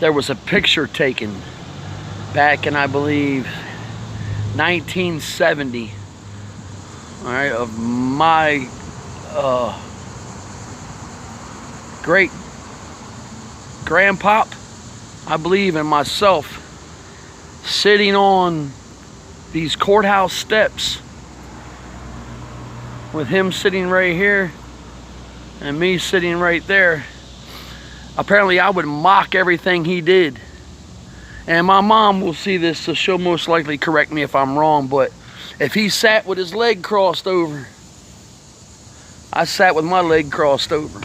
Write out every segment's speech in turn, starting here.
there was a picture taken back in, I believe, 1970, all right, of my great grandpop, I believe, and myself sitting on these courthouse steps, with him sitting right here and me sitting right there. Apparently I would mock everything he did. And my mom will see this, so she'll most likely correct me if I'm wrong, but if he sat with his leg crossed over, I sat with my leg crossed over.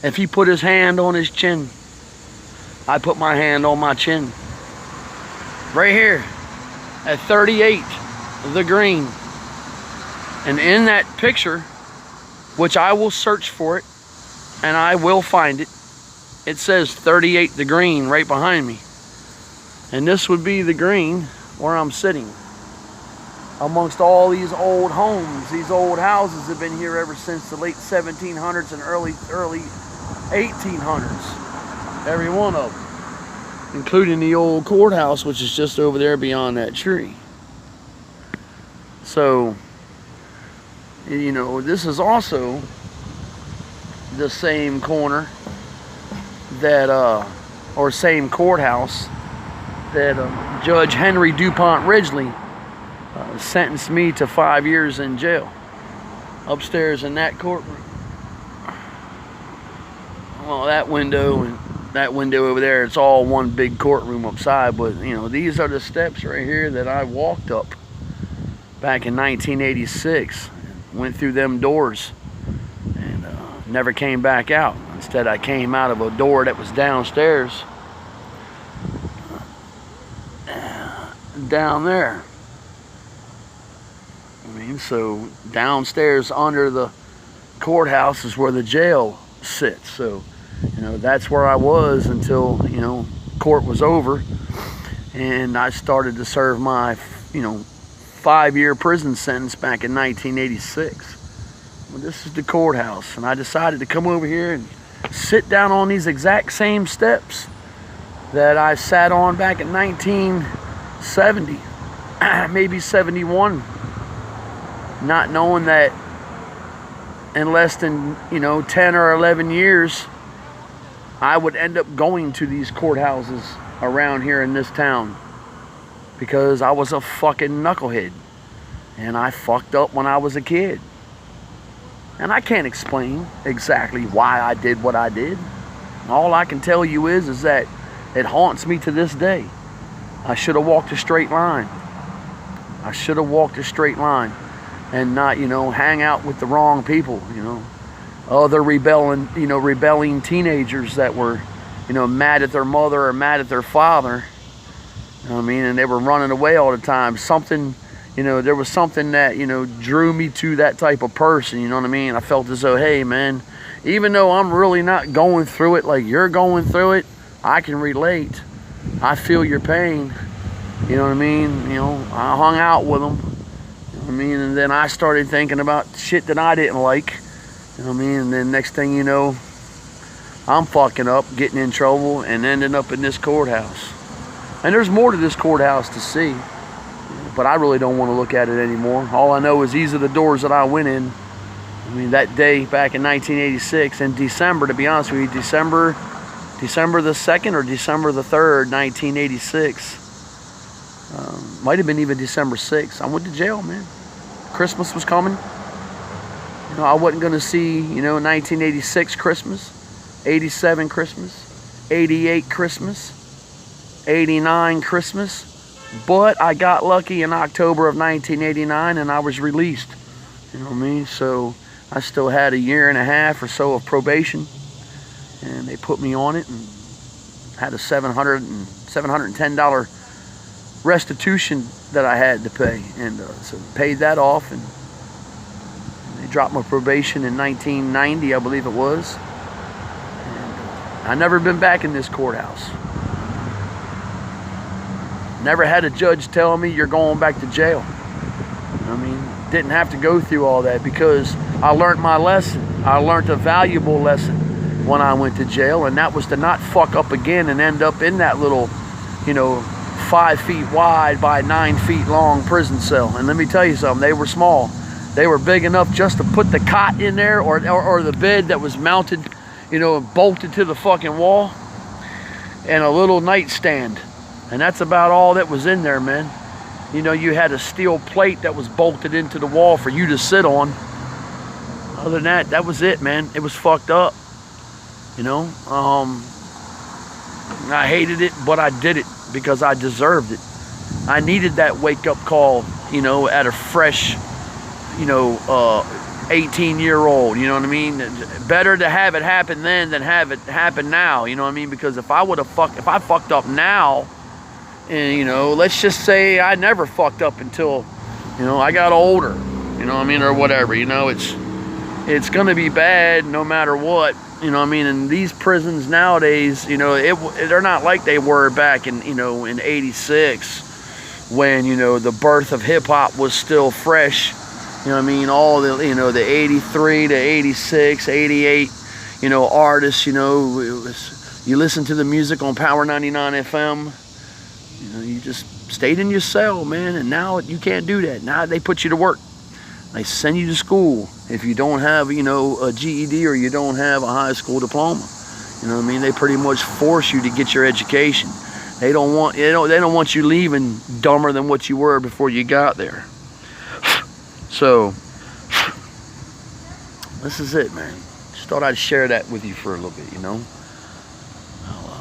If he put his hand on his chin, I put my hand on my chin. Right here at 38, the green. And in that picture, which I will search for it, and I will find it, it says 38 the green right behind me. And this would be the green where I'm sitting. Amongst all these old homes, these old houses have been here ever since the late 1700s and early 1800s. Every one of them. Including the old courthouse, which is just over there beyond that tree. So, you know, this is also the same corner that, or same courthouse that Judge Henry DuPont Ridgely sentenced me to 5 years in jail. Upstairs in that courtroom. Well, that window and that window over there, it's all one big courtroom upside, but you know, these are the steps right here that I walked up back in 1986. Went through them doors and never came back out. Instead, I came out of a door that was downstairs, down there. I mean, so downstairs under the courthouse is where the jail sits. So, you know, that's where I was until, you know, court was over and I started to serve my, you know, 5-year prison sentence back in 1986. Well, this is the courthouse, and I decided to come over here and sit down on these exact same steps that I sat on back in 1970, maybe 71, not knowing that in less than, you know, 10 or 11 years, I would end up going to these courthouses around here in this town. Because I was a fucking knucklehead. And I fucked up when I was a kid. And I can't explain exactly why I did what I did. All I can tell you is that it haunts me to this day. I should have walked a straight line. I should have walked a straight line. And not, you know, hang out with the wrong people, you know. Other rebelling teenagers that were, you know, mad at their mother or mad at their father. You know what I mean? And they were running away all the time. Something, you know, there was something that, you know, drew me to that type of person. You know what I mean? I felt as though, hey, man, even though I'm really not going through it like you're going through it, I can relate. I feel your pain. You know what I mean? You know, I hung out with them. You know what I mean? And then I started thinking about shit that I didn't like. You know what I mean? And then next thing you know, I'm fucking up, getting in trouble, and ending up in this courthouse. And there's more to this courthouse to see, but I really don't want to look at it anymore. All I know is these are the doors that I went in. I mean, that day back in 1986, in December, to be honest with you, December the 2nd or December the 3rd, 1986. Might have been even December 6th. I went to jail, man. Christmas was coming. You know, I wasn't going to see, you know, 1986 Christmas, 87 Christmas, 88 Christmas, 89 Christmas, but I got lucky in October of 1989 and I was released. You know what I mean? So I still had a year and a half or so of probation, and they put me on it and had a $710 restitution that I had to pay, and so paid that off, and they dropped my probation in 1990, I believe it was. And I've never been back in this courthouse. Never had a judge tell me you're going back to jail. I mean, didn't have to go through all that because I learned my lesson. I learned a valuable lesson. when I went to jail, and that was to not fuck up again and end up in that little, 5 feet wide by 9 feet long prison cell. And let me tell you something, they were small. They were big enough just to put the cot in there, or the bed that was mounted, bolted to the fucking wall, and a little nightstand. And that's about all that was in there, man. You had a steel plate that was bolted into the wall for you to sit on. Other than that, that was it, man. It was fucked up. I hated it, but I did it because I deserved it. I needed that wake-up call, at a fresh, 18-year-old, you know what I mean? Better to have it happen then than have it happen now, you know what I mean? Because if I fucked up now, and, let's just say I never fucked up until, I got older, you know what I mean? Or whatever, it's going to be bad no matter what. You know what I mean? And these prisons nowadays, they're not like they were back in, in 86 when, the birth of hip hop was still fresh. You know what I mean? All the, the 83 to 86, 88, artists, you listen to the music on Power 99 FM, you just stayed in your cell, man. And now you can't do that. Now they put you to work. They send you to school if you don't have, a GED or you don't have a high school diploma. You know what I mean? They pretty much force you to get your education. They don't want you leaving dumber than what you were before you got there. So this is it, man. Just thought I'd share that with you for a little bit,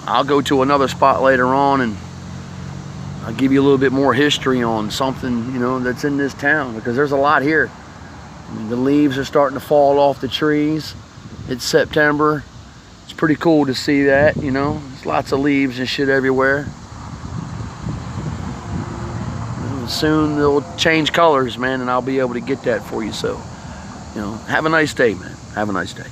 I'll go to another spot later on and I'll give you a little bit more history on something, that's in this town, because there's a lot here. I mean, the leaves are starting to fall off the trees. It's September. It's pretty cool to see that, There's lots of leaves and shit everywhere. And soon they'll change colors, man, and I'll be able to get that for you. So, have a nice day, man. Have a nice day.